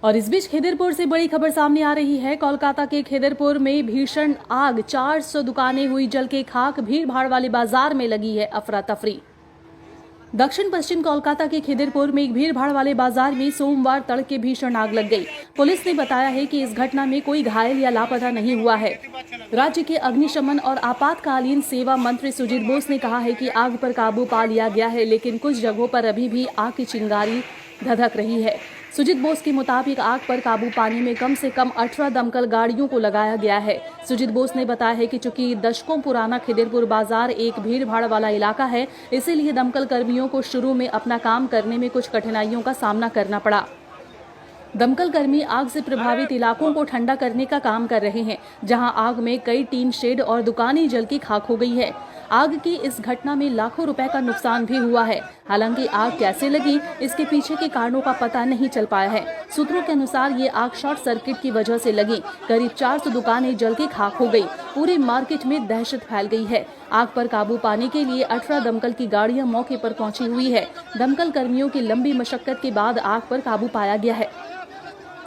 और इस बीच खिदिरपुर से बड़ी खबर सामने आ रही है। कोलकाता के खिदिरपुर में भीषण आग, 400 दुकानें हुई जल के खाक। भीड़ भाड़ वाले बाजार में लगी है अफरा तफरी। दक्षिण पश्चिम कोलकाता के खिदिरपुर में एक भीड़ भाड़ वाले बाजार में सोमवार तड़के भीषण आग लग गई। पुलिस ने बताया है कि इस घटना में कोई घायल या लापता नहीं हुआ है। राज्य के अग्निशमन और आपातकालीन सेवा मंत्री सुजीत बोस ने कहा है कि आग पर काबू पा लिया गया है, लेकिन कुछ जगहों पर अभी भी आग की चिंगारी धधक रही है। सुजीत बोस के मुताबिक आग पर काबू पाने में कम से कम 18 दमकल गाड़ियों को लगाया गया है। सुजीत बोस ने बताया है कि चूंकि दशकों पुराना खिदिरपुर बाजार एक भीड़ भाड़ वाला इलाका है, इसीलिए दमकल कर्मियों को शुरू में अपना काम करने में कुछ कठिनाइयों का सामना करना पड़ा। दमकल कर्मी आग से प्रभावित इलाकों को ठंडा करने का काम कर रहे हैं, जहां आग में कई टीन शेड और दुकानें जल की खाक हो गई है। आग की इस घटना में लाखों रुपए का नुकसान भी हुआ है। हालांकि आग कैसे लगी, इसके पीछे के कारणों का पता नहीं चल पाया है। सूत्रों के अनुसार ये आग शॉर्ट सर्किट की वजह से लगी। करीब 400 दुकानें जल के खाक हो गई। पूरे मार्केट में दहशत फैल गई है। आग पर काबू पाने के लिए 18 दमकल की गाड़ियां मौके पर पहुंची हुई है। दमकल कर्मियों की लंबी मशक्कत के बाद आग पर काबू पाया गया है।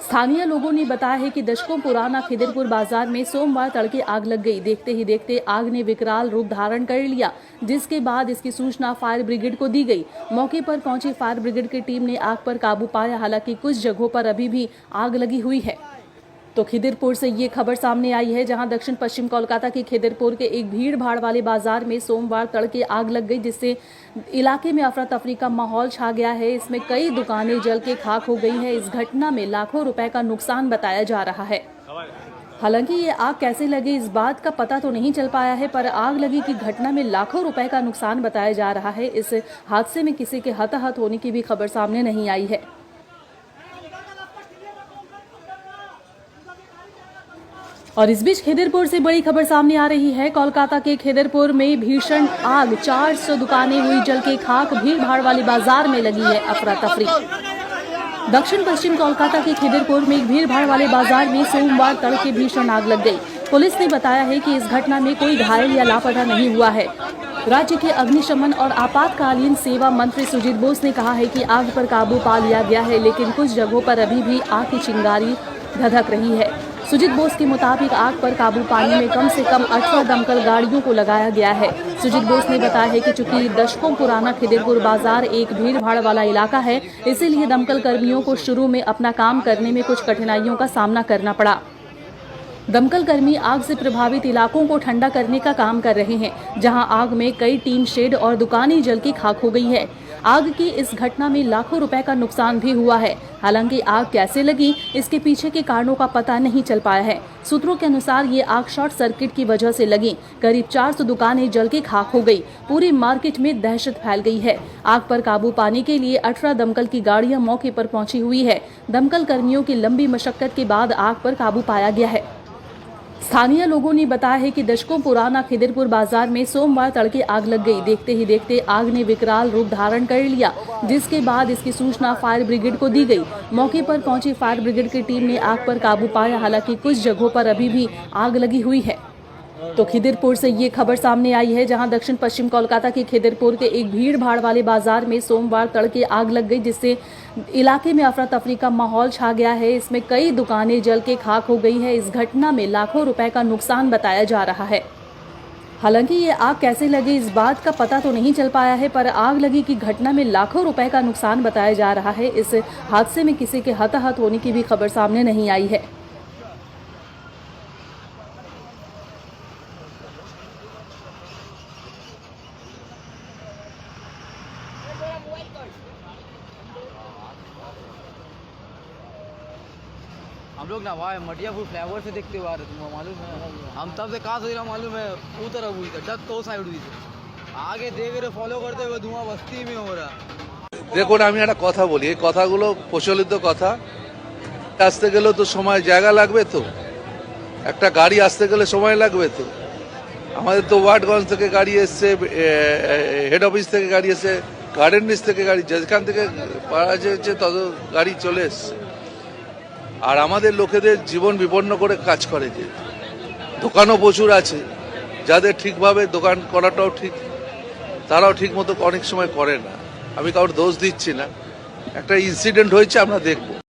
स्थानीय लोगों ने बताया है कि दशकों पुराना खिदिरपुर बाजार में सोमवार तड़के आग लग गई। देखते ही देखते आग ने विकराल रूप धारण कर लिया, जिसके बाद इसकी सूचना फायर ब्रिगेड को दी गई। मौके पर पहुंची फायर ब्रिगेड की टीम ने आग पर काबू पाया। हालांकि कुछ जगहों पर अभी भी आग लगी हुई है। तो खिदिरपुर से ये खबर सामने आई है, जहां दक्षिण पश्चिम कोलकाता के खिदिरपुर के एक भीड़ भाड़ वाले बाजार में सोमवार तड़के आग लग गई, जिससे इलाके में अफरा तफरी का माहौल छा गया है। इसमें कई दुकानें जल के खाक हो गई है। इस घटना में लाखों रुपए का नुकसान बताया जा रहा है। हालांकि ये आग कैसे लगी, इस बात का पता तो नहीं चल पाया है, पर आग लगी की घटना में लाखों रुपए का नुकसान बताया जा रहा है। इस हादसे में किसी के हताहत होने की भी खबर सामने नहीं आई है। और इस बीच खिदिरपुर से बड़ी खबर सामने आ रही है। कोलकाता के खिदिरपुर में भीषण आग, 400 दुकानें हुई जल के खाक। भीड़ भाड़ वाले बाजार में लगी है अफरा तफरी। दक्षिण पश्चिम कोलकाता के खिदिरपुर में एक भीड़ भाड़ वाले बाजार में सोमवार तड़के भीषण आग लग गई। पुलिस ने बताया है कि इस घटना में कोई घायल या लापता नहीं हुआ है। राज्य के अग्निशमन और आपातकालीन सेवा मंत्री सुजीत बोस ने कहा है कि आग पर काबू पा लिया गया है, लेकिन कुछ जगहों पर अभी भी आग की चिंगारी धधक रही है। सुजीत बोस के मुताबिक आग पर काबू पाने में कम से कम 18 दमकल गाड़ियों को लगाया गया है। सुजीत बोस ने बताया है कि चूंकि दशकों पुराना खिदिरपुर बाजार एक भीड़ भाड़ वाला इलाका है, इसीलिए दमकल कर्मियों को शुरू में अपना काम करने में कुछ कठिनाइयों का सामना करना पड़ा। दमकल कर्मी आग से प्रभावित इलाकों को ठंडा करने का काम कर रहे हैं, जहां आग में कई टीन शेड और दुकानें जल की खाक हो गई है। आग की इस घटना में लाखों रुपए का नुकसान भी हुआ है। हालांकि आग कैसे लगी, इसके पीछे के कारणों का पता नहीं चल पाया है। सूत्रों के अनुसार ये आग शॉर्ट सर्किट की वजह से लगी। करीब 400 दुकानें जल के खाक हो गई। पूरी मार्केट में दहशत फैल गई है। आग पर काबू पाने के लिए 18 दमकल की गाड़ियां मौके पर पहुंची हुई है। दमकल कर्मियों की लंबी मशक्कत के बाद आग पर काबू पाया गया है। स्थानीय लोगों ने बताया है कि दशकों पुराना खिदिरपुर बाजार में सोमवार तड़के आग लग गई। देखते ही देखते आग ने विकराल रूप धारण कर लिया, जिसके बाद इसकी सूचना फायर ब्रिगेड को दी गई। मौके पर पहुंची फायर ब्रिगेड की टीम ने आग पर काबू पाया। हालांकि कुछ जगहों पर अभी भी आग लगी हुई है। तो खिदिरपुर से ये खबर सामने आई है, जहां दक्षिण पश्चिम कोलकाता के खिदिरपुर के एक भीड़ भाड़ वाले बाजार में सोमवार तड़के आग लग गई, जिससे इलाके में अफरा तफरी का माहौल छा गया है। इसमें कई दुकानें जल के खाक हो गई है। इस घटना में लाखों रुपए का नुकसान बताया जा रहा है। हालांकि ये आग कैसे लगी, इस बात का पता तो नहीं चल पाया है, पर आग लगी की घटना में लाखों रुपए का नुकसान बताया जा रहा है। इस हादसे में किसी के हताहत होने की भी खबर सामने नहीं आई है। हम लोग ना वहाँ मटियापुर फ्लाईओवर से देखते हुए आ रहे, तुमको मालूम है? हम तब से कहाँ से मालूम है, उतर हुई थी जब तो साइड हुई थी, आगे देख रहे फॉलो करते हुए धुआं बस्ती में हो रहा। দেখুন, আমি একটা কথা বলি, এই কথাগুলো প্রচলিত কথা। আসতে গেলেও তো সময় জায়গা লাগবে, তো একটা গাড়ি আসতে গেলে সময় লাগবে। তো আমাদের তো ওয়ার্ডগঞ্জ থেকে গাড়ি এসছে, হেড অফিস থেকে গাড়ি এসছে, গার্ডেন রিচ থেকে গাড়ি, যেখান থেকে পাওয়া যাচ্ছে তত গাড়ি চলে এসছে। আর আমাদের লোকেদের জীবন বিপন্ন করে কাজ করে, যে দোকানও প্রচুর আছে, যাদের ঠিকভাবে দোকান করাটাও ঠিক, তারাও ঠিক মতো অনেক সময় করে না। আমি কারোর দোষ দিচ্ছি না, একটা ইনসিডেন্ট হয়েছে, আমরা দেখব।